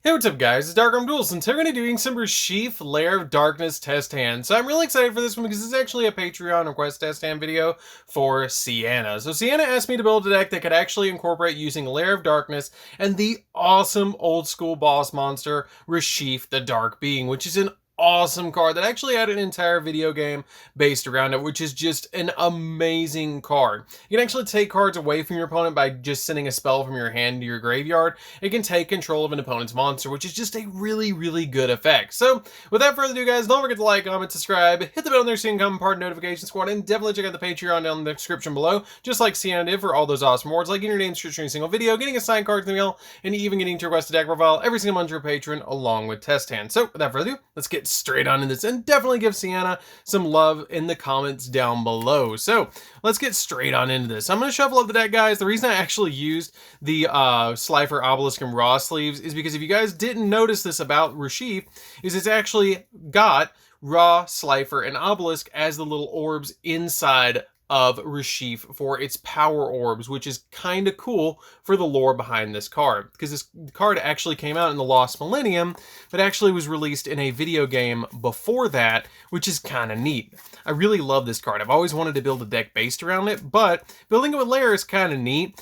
Hey, what's up guys, it's DarkArmedDuelist, and today we're going to be doing some Reshef Lair of Darkness test hand. So I'm really excited for this one because it's actually a Patreon request test hand video for Sienna. So Sienna asked me to build a deck that could actually incorporate using Lair of Darkness and the awesome old school boss monster, Reshef the Dark Being, which is an awesome card that actually had an entire video game based around it, which is just an amazing card. You can actually take cards away from your opponent by just sending a spell from your hand to your graveyard. It can take control of an opponent's monster, which is just a really good effect. So without further ado guys, don't forget to like, comment, subscribe, hit the bell there so you can come part of the notification squad, and definitely check out the Patreon down in the description below, just like Sienna did, for all those awesome rewards like getting your name searched in a single video, getting a signed card in the mail, and even getting to request a deck profile every single month for a patron along with test hands. So without further ado, let's get straight on into this, and definitely give Sienna some love in the comments down below. So let's get straight on into this. I'm going to shuffle up the deck, guys. The reason I actually used the Slifer, Obelisk, and Raw sleeves is because if you guys didn't notice this about Reshef, is it's actually got Raw, Slifer, and Obelisk as the little orbs inside of Reshef for its power orbs, which is kind of cool for the lore behind this card, because this card actually came out in the Lost Millennium, but actually was released in a video game before that, which is kind of neat. I really love this card. I've always wanted to build a deck based around it, but building it with Lair is kind of neat.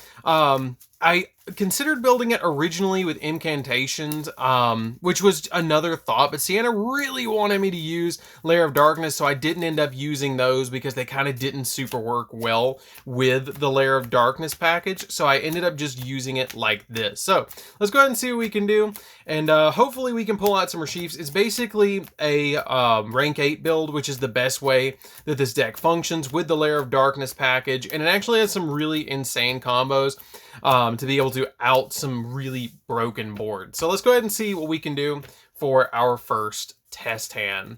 I considered building it originally with incantations, which was another thought, but Sienna really wanted me to use Lair of Darkness, so I didn't end up using those because they kind of didn't super work well with the Lair of Darkness package, so I ended up just using it like this. So let's go ahead and see what we can do, and hopefully we can pull out some Reshefs. It's basically a rank 8 build, which is the best way that this deck functions with the Lair of Darkness package, and it actually has some really insane combos to be able to out some really broken boards. So let's go ahead and see what we can do for our first test hand.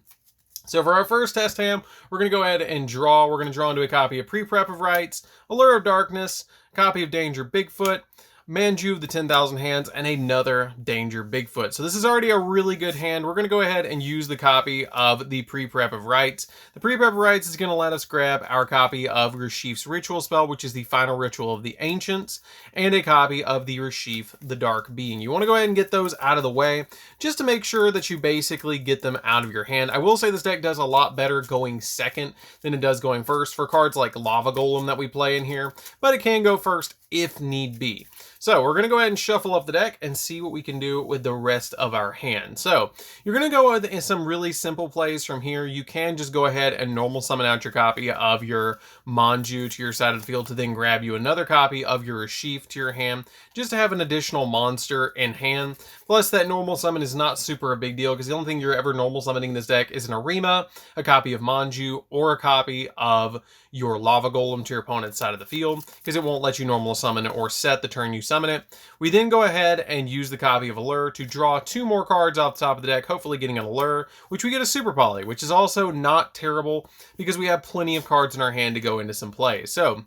So for our first test hand, we're going to go ahead and draw. We're going to draw into a copy of Pre-Prep of Rites, Allure of Darkness, copy of Danger Bigfoot, Manju of the 10,000 Hands, and another Danger Bigfoot. So this is already a really good hand. We're going to go ahead and use the copy of the Pre-Prep of Rites. The Pre-Prep of Rites is going to let us grab our copy of Reshef's Ritual Spell, which is the final ritual of the Ancients, and a copy of the Reshef the Dark Being. You want to go ahead and get those out of the way, just to make sure that you basically get them out of your hand. I will say this deck does a lot better going second than it does going first for cards like Lava Golem that we play in here, but it can go first if need be. So we're going to go ahead and shuffle up the deck and see what we can do with the rest of our hand. So you're going to go with some really simple plays from here. You can just go ahead and normal summon out your copy of your Manju to your side of the field to then grab you another copy of your Reshef to your hand, just to have an additional monster in hand. Plus that normal summon is not super a big deal because the only thing you're ever normal summoning in this deck is an Arima, a copy of Manju, or a copy of your Lava Golem to your opponent's side of the field, because it won't let you normal summon or set the turn you summon it. We then go ahead and use the copy of Allure to draw 2 more cards off the top of the deck, hopefully getting an Allure, which we get a Super Poly, which is also not terrible because we have plenty of cards in our hand to go into some plays. So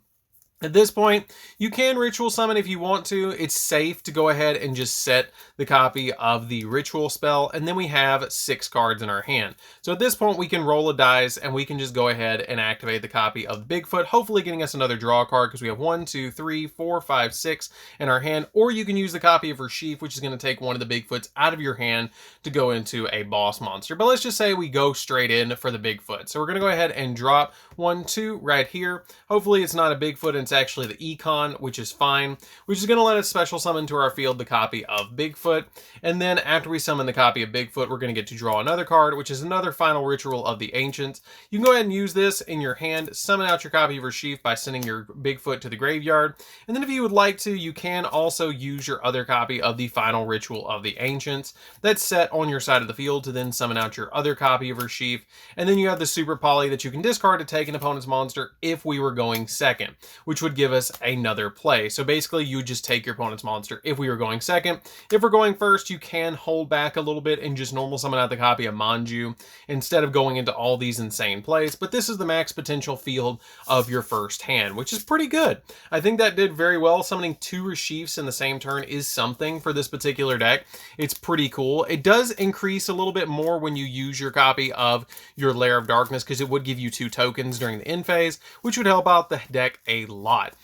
at this point, you can ritual summon if you want to. It's safe to go ahead and just set the copy of the ritual spell, and then we have 6 cards in our hand. So at this point, we can roll a dice, and we can just go ahead and activate the copy of Bigfoot, hopefully getting us another draw card, because we have 1, 2, 3, 4, 5, 6 in our hand. Or you can use the copy of Reshef, which is going to take one of the Bigfoots out of your hand to go into a boss monster. But let's just say we go straight in for the Bigfoot. So we're going to go ahead and drop 1, 2 right here. Hopefully it's not a Bigfoot, and it's actually the Econ, which is fine, which is going to let us special summon to our field the copy of Bigfoot. And then after we summon the copy of Bigfoot, we're going to get to draw another card, which is another final ritual of the Ancients. You can go ahead and use this in your hand, summon out your copy of Reshef by sending your Bigfoot to the graveyard. And then if you would like to, you can also use your other copy of the final ritual of the Ancients that's set on your side of the field to then summon out your other copy of Reshef. And then you have the Super Poly that you can discard to take an opponent's monster if we were going second, which would give us another play. So basically you just take your opponent's monster if we were going second. If we're going first, you can hold back a little bit and just normal summon out the copy of Manju instead of going into all these insane plays. But this is the max potential field of your first hand, which is pretty good. I think that did very well. Summoning 2 Reshefs in the same turn is something for this particular deck. It's pretty cool. It does increase a little bit more when you use your copy of your Lair of Darkness, because it would give you 2 tokens during the end phase, which would help out the deck a lot. lot.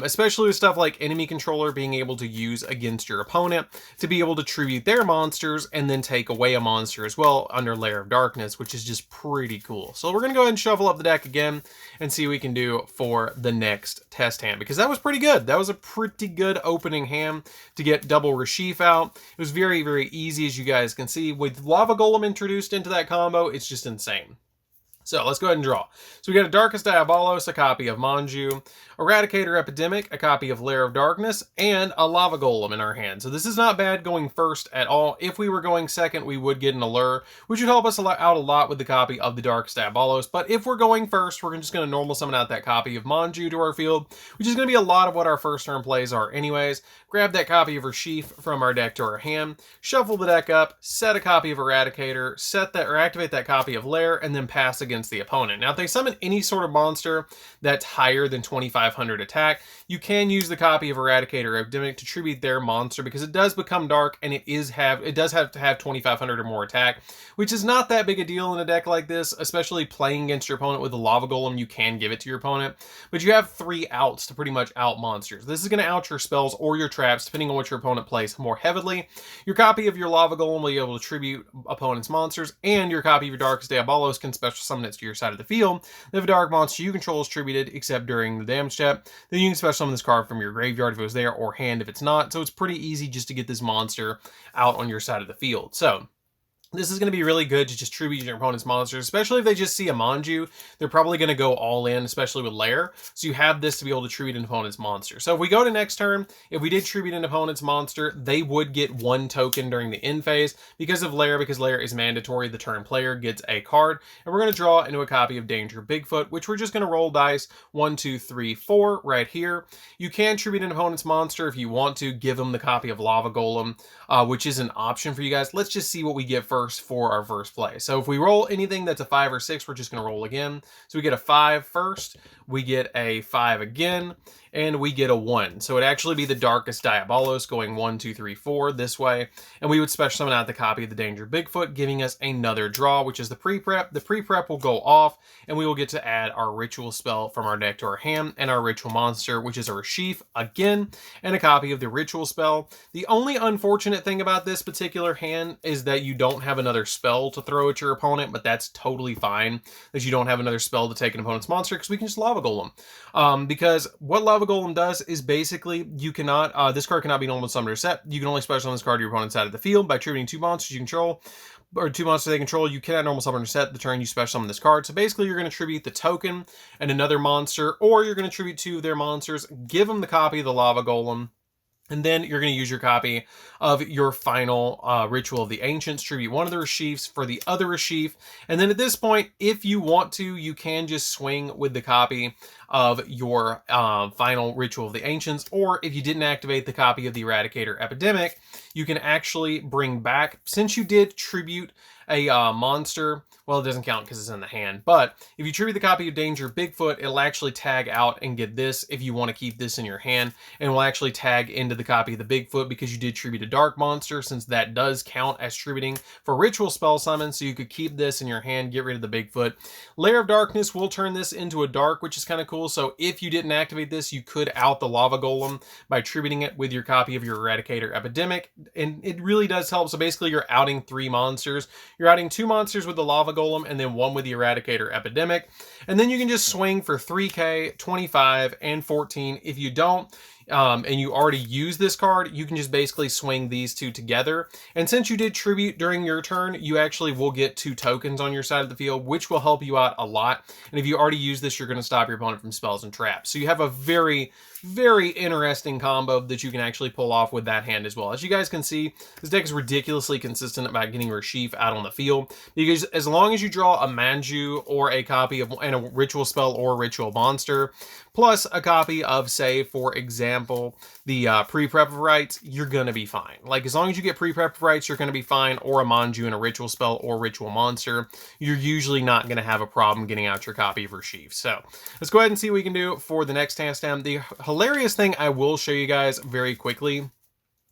Especially with stuff like enemy controller being able to use against your opponent to be able to tribute their monsters and then take away a monster as well under Lair of Darkness, which is just pretty cool. So we're going to go ahead and shuffle up the deck again and see what we can do for the next test hand, because that was pretty good. That was a pretty good opening hand to get double Reshef out. It was very, very easy, as you guys can see. With Lava Golem introduced into that combo, it's just insane. So let's go ahead and draw. So we got a Darkest Diabolos, a copy of Manju, Eradicator Epidemic, a copy of Lair of Darkness, and a Lava Golem in our hand. So this is not bad going first at all. If we were going second, we would get an Allure, which would help us out a lot with the copy of the Darkest Diabolos. But if we're going first, we're just going to normal summon out that copy of Manju to our field, which is going to be a lot of what our first turn plays are anyways. Grab that copy of Reshef from our deck to our hand, shuffle the deck up, set a copy of Eradicator, set that or activate that copy of Lair, and then pass against the opponent. Now, if they summon any sort of monster that's higher than 2500 attack, you can use the copy of Eradicator Epidemic to tribute their monster, because it does become dark and it does have to have 2500 or more attack, which is not that big a deal in a deck like this, especially playing against your opponent with a Lava Golem. You can give it to your opponent, but you have 3 outs to pretty much out monsters. This is going to out your spells or your traps, depending on what your opponent plays more heavily. Your copy of your Lava Golem will be able to tribute opponent's monsters, and your copy of your Darkest Diabolos can special summon it to your side of the field. If a dark monster you control is tributed, except during the damage step, then you can special summon this card from your graveyard if it was there, or hand if it's not. So it's pretty easy just to get this monster out on your side of the field. So this is going to be really good to just tribute your opponent's monsters, especially if they just see a Manju. They're probably going to go all in, especially with Lair. So you have this to be able to tribute an opponent's monster. So if we go to next turn, if we did tribute an opponent's monster, they would get 1 token during the end phase because of Lair. Because Lair is mandatory, the turn player gets a card. And we're going to draw into a copy of Danger Bigfoot, which we're just going to roll dice 1, 2, 3, 4 right here. You can tribute an opponent's monster if you want to. Give them the copy of Lava Golem, which is an option for you guys. Let's just see what we get first for our first play. So if we roll anything that's a 5 or 6, we're just going to roll again. So we get a 5 first, we get a 5 again, and we get a 1. So it'd actually be the Darkest Diabolos going 1, 2, 3, 4 this way. And we would special summon out the copy of the Danger Bigfoot, giving us another draw, which is the pre-prep. The pre-prep will go off, and we will get to add our ritual spell from our deck to our hand, and our ritual monster, which is a Reshef again, and a copy of the ritual spell. The only unfortunate thing about this particular hand is that you don't have another spell to throw at your opponent, but that's totally fine that you don't have another spell to take an opponent's monster, because we can just Lava Golem. Because what Lava Golem does is basically you cannot, this card cannot be normal summoned or set. You can only special summon this card to your opponent's side of the field by tributing 2 monsters you control, or 2 monsters they control. You cannot normal summon or set the turn you special summon this card. So basically you're going to tribute the token and another monster, or you're going to tribute 2 of their monsters, give them the copy of the Lava Golem, and then you're going to use your copy of your final Ritual of the Ancients, tribute 1 of the Reshefs for the other Reshef. And then at this point, if you want to, you can just swing with the copy of your final Ritual of the Ancients. Or if you didn't activate the copy of the Eradicator Epidemic, you can actually bring back, since you did tribute a monster, well, it doesn't count because it's in the hand, but if you tribute the copy of Danger Bigfoot, it'll actually tag out and get this if you want to keep this in your hand, and will actually tag into the copy of the Bigfoot because you did tribute a dark monster, since that does count as tributing for ritual spell summon. So you could keep this in your hand, get rid of the Bigfoot. Lair of Darkness will turn this into a dark, which is kind of cool. So if you didn't activate this, you could out the Lava Golem by tributing it with your copy of your Eradicator Epidemic, and it really does help. So basically you're outing 3 monsters. You're outing 2 monsters with the Lava Golem, and then 1 with the Eradicator Epidemic. And then you can just swing for 3k, 25, and 14. If you don't, and you already use this card, you can just basically swing these 2 together. And since you did tribute during your turn, you actually will get 2 tokens on your side of the field, which will help you out a lot. And if you already use this, you're going to stop your opponent from spells and traps. So you have a very, very interesting combo that you can actually pull off with that hand as well. As you guys can see, this deck is ridiculously consistent about getting Reshef out on the field, because as long as you draw a Manju or a copy of and a ritual spell or a ritual monster, plus a copy of, say, for example, the pre-prep of rights, you're going to be fine. Like, as long as you get pre-prep of rights, you're going to be fine, or a Manju and a ritual spell or ritual monster, you're usually not going to have a problem getting out your copy of Reshef. So let's go ahead and see what we can do for the next test stem. The hilarious thing I will show you guys very quickly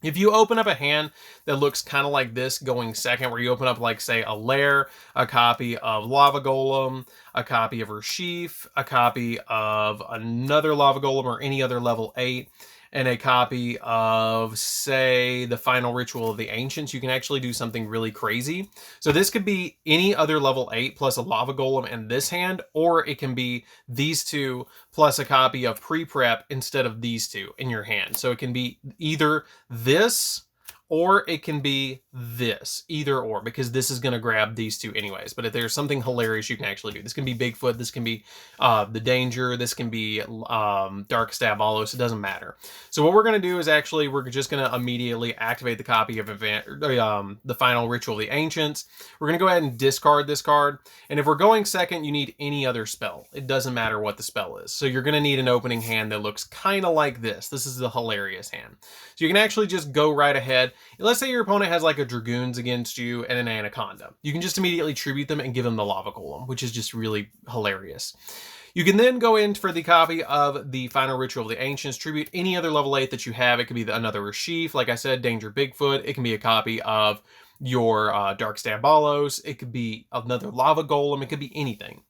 If you open up a hand that looks kind of like this going second, where you open up like, say, a Lair, a copy of Lava Golem, a copy of Reshef, a copy of another Lava Golem or any other level 8, and a copy of, say, the Final Ritual of the Ancients, you can actually do something really crazy. So this could be any other level 8 plus a Lava Golem in this hand, or it can be these two plus a copy of Pre-Prep instead of these two in your hand. So it can be either this or it can be this, either or, because this is going to grab these two anyways. But if there's something hilarious you can actually do, this can be Bigfoot, this can be the Danger, this can be DarkArmedAlliance, it doesn't matter. So what we're going to do is actually, we're just going to immediately activate the copy of the Final Ritual of the Ancients. We're going to go ahead and discard this card. And if we're going second, you need any other spell. It doesn't matter what the spell is. So you're going to need an opening hand that looks kind of like this. This is the hilarious hand. So you can actually just go right ahead. Let's say your opponent has like a Dragoons against you and an Anaconda. You can just immediately tribute them and give them the Lava Golem, which is just really hilarious. You can then go in for the copy of the Final Ritual of the Ancients, tribute any other level 8 that you have. It could be another Reshef, like I said, Danger Bigfoot. It can be a copy of your DarkArmedAlliance. It could be another Lava Golem. It could be anything.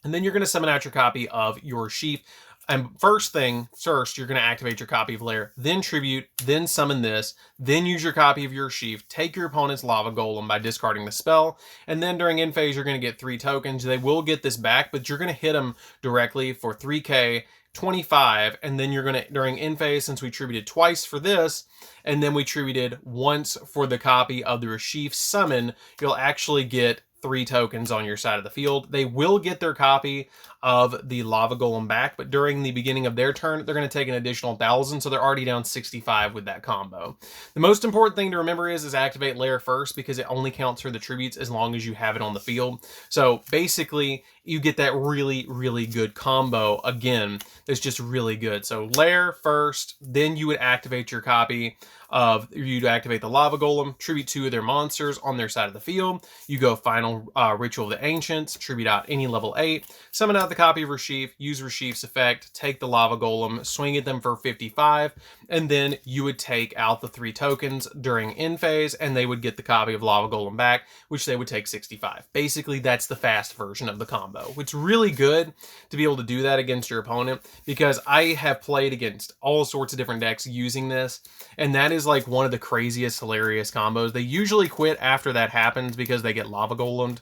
And then you're going to summon out your copy of your Reshef. And first, you're going to activate your copy of Lair, then tribute, then summon this, then use your copy of your Reshef, take your opponent's Lava Golem by discarding the spell, and then during end phase, you're going to get 3 tokens. They will get this back, but you're going to hit them directly for 3k, 25, and then you're going to, during end phase, since we tributed twice for this, and then we tributed once for the copy of the Reshef summon, you'll actually get 3 tokens on your side of the field. They will get their copy of the Lava Golem back, but during the beginning of their turn, they're going to take an additional 1,000, so they're already down 65 with that combo. The most important thing to remember is activate Lair first, because it only counts for the tributes as long as you have it on the field. So basically, you get that really, really good combo again that's just really good. So Lair first, then you would activate your copy of, you'd activate the Lava Golem, tribute 2 of their monsters on their side of the field. You go Final Ritual of the Ancients, tribute out any level 8, summon out the copy of Reshef, use Reshef's effect, take the Lava Golem, swing at them for 55, and then you would take out the 3 tokens during end phase, and they would get the copy of Lava Golem back, which they would take 65. Basically, that's the fast version of the combo. It's really good to be able to do that against your opponent, because I have played against all sorts of different decks using this, and that is like one of the craziest, hilarious combos. They usually quit after that happens because they get Lava Golemed,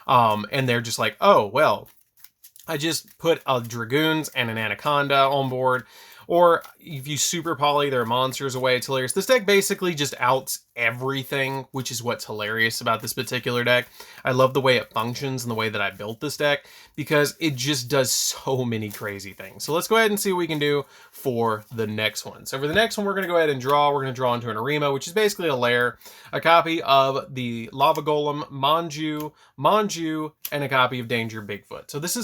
and they're just like, oh, well, I just put a Dragoons and an Anaconda on board. Or if you super poly their monsters away, it's hilarious. This deck basically just outs everything, which is what's hilarious about this particular deck. I love the way it functions and the way that I built this deck, because it just does so many crazy things. So let's go ahead and see what we can do for the next one. So for the next one, we're going to go ahead and draw. We're going to draw into an Arima, which is basically a Lair, a copy of the Lava Golem, Manju, and a copy of Danger Bigfoot. So this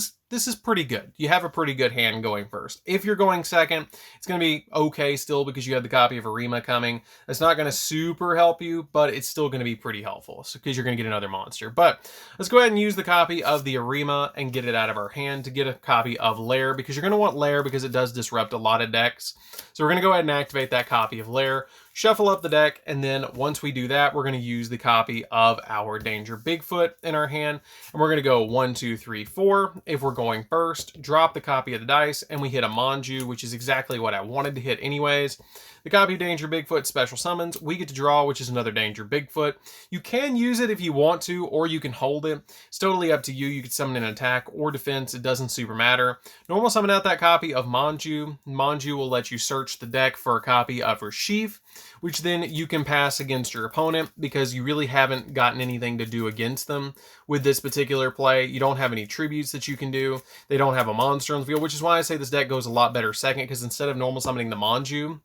is pretty good. You have a pretty good hand going first. If you're going second, it's going to be okay still, because you have the copy of Arima coming. That's not going to super help you, but it's still going to be pretty helpful, so because you're going to get another monster. But let's go ahead and use the copy of the Arima and get it out of our hand to get a copy of Lair, because you're going to want Lair because it does disrupt a lot of decks. So we're going to go ahead and activate that copy of Lair, shuffle up the deck, and then once we do that, we're going to use the copy of our Danger Bigfoot in our hand, and we're going to go 1, 2, 3, 4. If we're going first, drop the copy of the dice, and we hit a Manju, which is exactly what I wanted to hit anyways. The copy of Danger Bigfoot special summons. We get to draw, which is another Danger Bigfoot. You can use it if you want to, or you can hold it. It's totally up to you. You can summon an attack or defense. It doesn't super matter. Normal summon out that copy of Manju. Manju will let you search the deck for a copy of Reshef, which then you can pass against your opponent, because you really haven't gotten anything to do against them with this particular play. You don't have any tributes that you can do. They don't have a monster on the field, which is why I say this deck goes a lot better second, because instead of normal summoning the Manju,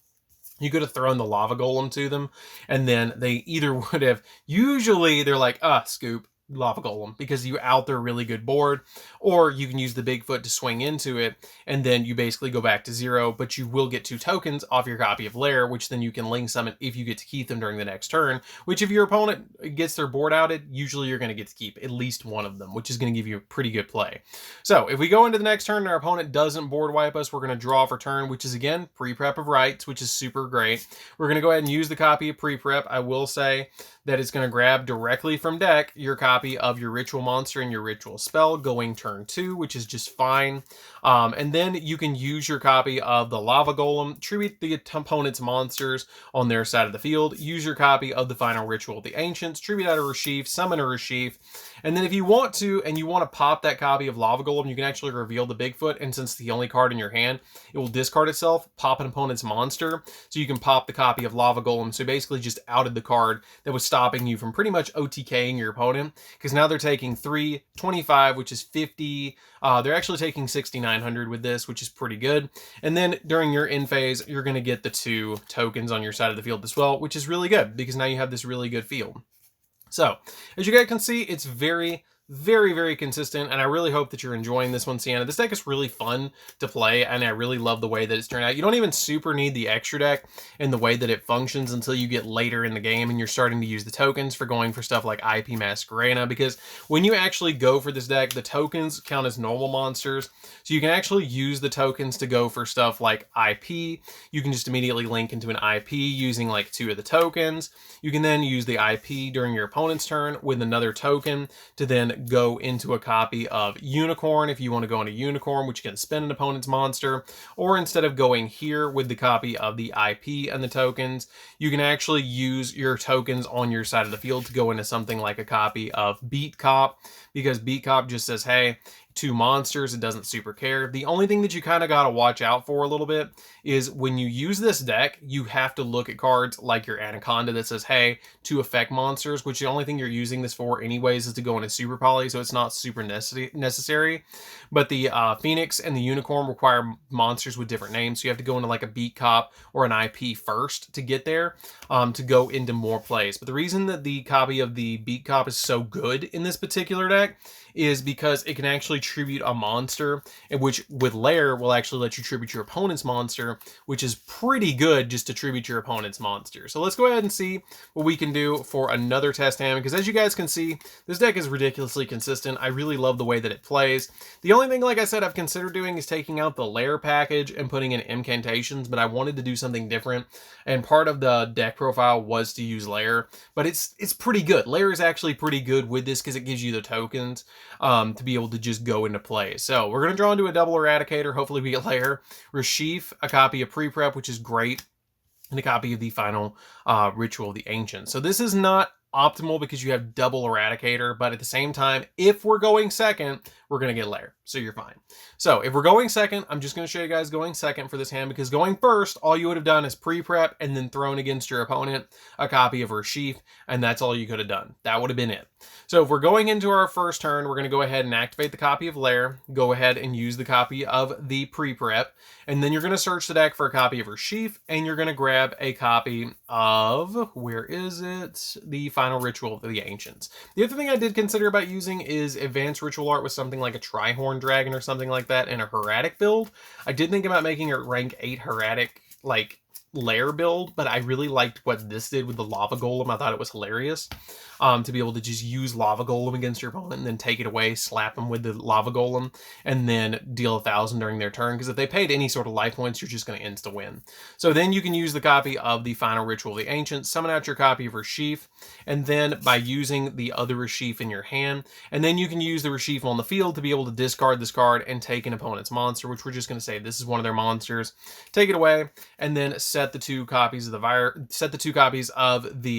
you could have thrown the Lava Golem to them, and then they either would have, usually they're like, scoop, Lava Golem because you out their really good board, or you can use the Bigfoot to swing into it, and then you basically go back to 0, but you will get 2 tokens off your copy of Lair, which then you can link summon if you get to keep them during the next turn, which if your opponent gets their board outed, usually you're going to get to keep at least one of them, which is going to give you a pretty good play. So if we go into the next turn and our opponent doesn't board wipe us, we're going to draw for turn, which is again pre-prep of rights, which is super great. We're going to go ahead and use the copy of pre-prep. I will say that it's going to grab directly from deck your copy of your ritual monster and your ritual spell going turn 2, which is just fine. And then you can use your copy of the Lava Golem, tribute the opponent's monsters on their side of the field, use your copy of the final ritual of the ancients, tribute out a Reshef, summon a Reshef, and then if you want to, and you want to pop that copy of Lava Golem, you can actually reveal the Bigfoot, and since it's the only card in your hand, it will discard itself, pop an opponent's monster, so you can pop the copy of Lava Golem, so basically just outed the card that was stopping you from pretty much OTKing your opponent, because now they're taking 325, which is 50. They're actually taking 6,900 with this, which is pretty good. And then during your end phase, you're going to get the 2 tokens on your side of the field as well, which is really good because now you have this really good field. So as you guys can see, it's very consistent, and I really hope that you're enjoying this one, Sienna. This deck is really fun to play, and I really love the way that it's turned out. You don't even super need the extra deck in the way that it functions until you get later in the game and you're starting to use the tokens for going for stuff like IP Masquerena, because when you actually go for this deck, the tokens count as normal monsters, so you can actually use the tokens to go for stuff like IP. You can just immediately link into an IP using like 2 of the tokens. You can then use the IP during your opponent's turn with another token to then go into a copy of Unicorn if you want to go into Unicorn, which can spin an opponent's monster, or instead of going here with the copy of the IP and the tokens, you can actually use your tokens on your side of the field to go into something like a copy of Beat Cop, because Beat Cop just says, hey, 2 monsters, it doesn't super care. The only thing that you kind of got to watch out for a little bit is when you use this deck, you have to look at cards like your Anaconda that says, hey, 2 effect monsters, which the only thing you're using this for anyways is to go into Super Poly, so it's not super necessary. But the Phoenix and the Unicorn require monsters with different names, so you have to go into like a Beat Cop or an IP first to get there, to go into more plays. But the reason that the copy of the Beat Cop is so good in this particular deck is because it can actually tribute a monster, which with Lair will actually let you tribute your opponent's monster, which is pretty good just to tribute your opponent's monster. So let's go ahead and see what we can do for another test hand, because as you guys can see, this deck is ridiculously consistent. I really love the way that it plays. The only thing, like I said, I've considered doing is taking out the Lair package and putting in incantations, but I wanted to do something different, and part of the deck profile was to use Lair, but it's pretty good. Lair is actually pretty good with this because it gives you the tokens to be able to just go into play. So we're going to draw into a double Eradicator. Hopefully we get Lair. Reshef, a copy of Pre-Prep, which is great, and a copy of the final Ritual of the Ancients. So this is not optimal because you have double Eradicator, but at the same time, if we're going second, we're going to get Lair, so you're fine. So if we're going second, I'm just going to show you guys going second for this hand, because going first, all you would have done is pre-prep and then thrown against your opponent a copy of Reshef, and that's all you could have done. That would have been it. So if we're going into our first turn, we're going to go ahead and activate the copy of Lair, go ahead and use the copy of the pre-prep, and then you're going to search the deck for a copy of Reshef, and you're going to grab a copy of, where is it? The final Ritual of the Ancients. The other thing I did consider about using is advanced ritual art with something like a Trihorn Dragon or something like that in a Hieratic build. I did think about making a rank 8 Hieratic, like, Lair build, but I really liked what this did with the Lava Golem. I thought it was hilarious to be able to just use Lava Golem against your opponent and then take it away, slap them with the Lava Golem, and then deal 1,000 during their turn, because if they paid any sort of life points, you're just going to insta-win. So then you can use the copy of the final Ritual of the Ancients, summon out your copy of Reshef, and then by using the other Reshef in your hand, and then you can use the Reshef on the field to be able to discard this card and take an opponent's monster, which we're just going to say this is one of their monsters, take it away, and then set the 2 copies of the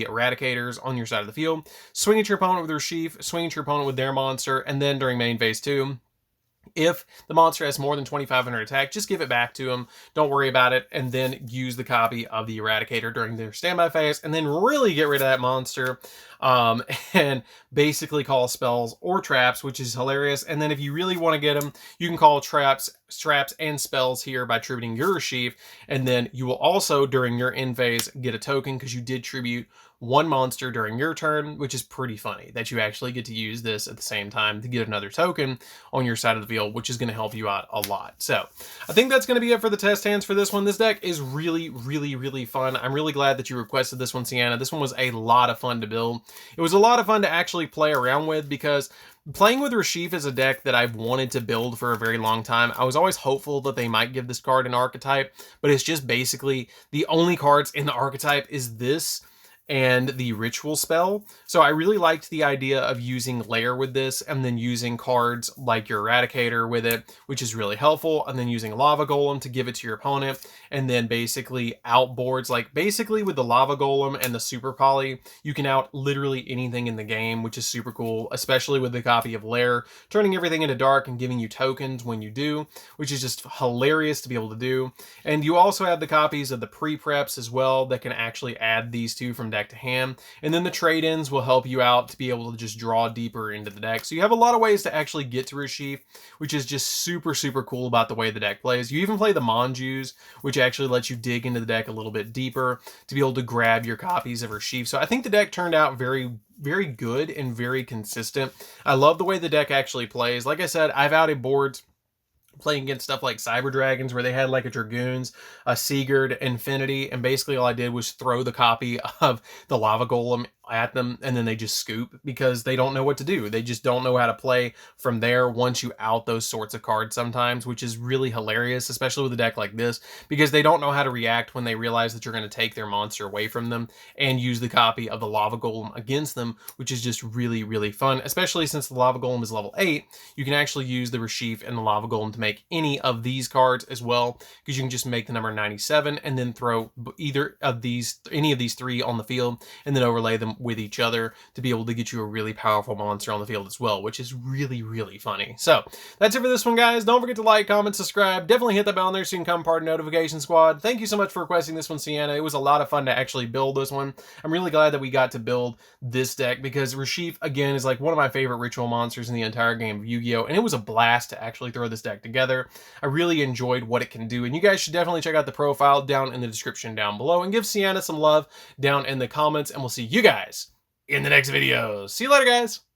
Eradicators on your side of the field. Swing at your opponent with Reshef, swing at your opponent with their monster, and then during main phase 2, if the monster has more than 2,500 attack, just give it back to him. Don't worry about it. And then use the copy of the Eradicator during their standby phase, and then really get rid of that monster and basically call spells or traps, which is hilarious. And then if you really want to get them, you can call traps and spells here by tributing your Reshef, and then you will also, during your end phase, get a token because you did tribute one monster during your turn, which is pretty funny that you actually get to use this at the same time to get another token on your side of the field, which is going to help you out a lot. So I think that's going to be it for the test hands for this one. This deck is really, really, really fun. I'm really glad that you requested this one, Sienna. This one was a lot of fun to build. It was a lot of fun to actually play around with, because playing with Reshef is a deck that I've wanted to build for a very long time. I was always hopeful that they might give this card an archetype, but it's just basically the only cards in the archetype is this and the ritual spell. So I really liked the idea of using Lair with this, and then using cards like your Eradicator with it, which is really helpful, and then using Lava Golem to give it to your opponent, and then basically outboards, like basically with the Lava Golem and the Super Poly, you can out literally anything in the game, which is super cool, especially with the copy of Lair, turning everything into dark and giving you tokens when you do, which is just hilarious to be able to do. And you also have the copies of the pre-preps as well that can actually add these two from deck to hand, and then the trade-ins will help you out to be able to just draw deeper into the deck. So you have a lot of ways to actually get to Reshef, which is just super, super cool about the way the deck plays. You even play the Monjus, which actually lets you dig into the deck a little bit deeper to be able to grab your copies of Reshef. So I think the deck turned out very, very good and very consistent. I love the way the deck actually plays. Like I said, I've outed boards playing against stuff like Cyber Dragons, where they had like a Dragoons, a Sigurd, Infinity, and basically all I did was throw the copy of the Lava Golem at them, and then they just scoop because they don't know what to do. They just don't know how to play from there once you out those sorts of cards sometimes, which is really hilarious, especially with a deck like this, because they don't know how to react when they realize that you're going to take their monster away from them and use the copy of the Lava Golem against them, which is just really, really fun, especially since the Lava Golem is level 8. You can actually use the Reshef and the Lava Golem to make any of these cards as well, because you can just make the number 97 and then throw any of these three on the field, and then overlay them with each other to be able to get you a really powerful monster on the field as well, which is really, really funny. So that's it for this one, guys. Don't forget to like, comment, subscribe. Definitely hit that bell on there so you can become part of Notification Squad. Thank you so much for requesting this one, Sienna. It was a lot of fun to actually build this one. I'm really glad that we got to build this deck, because Reshef, again, is like one of my favorite ritual monsters in the entire game of Yu-Gi-Oh! And it was a blast to actually throw this deck together. I really enjoyed what it can do, and you guys should definitely check out the profile down in the description down below, and give Sienna some love down in the comments, and we'll see you guys in the next video. See you later, guys.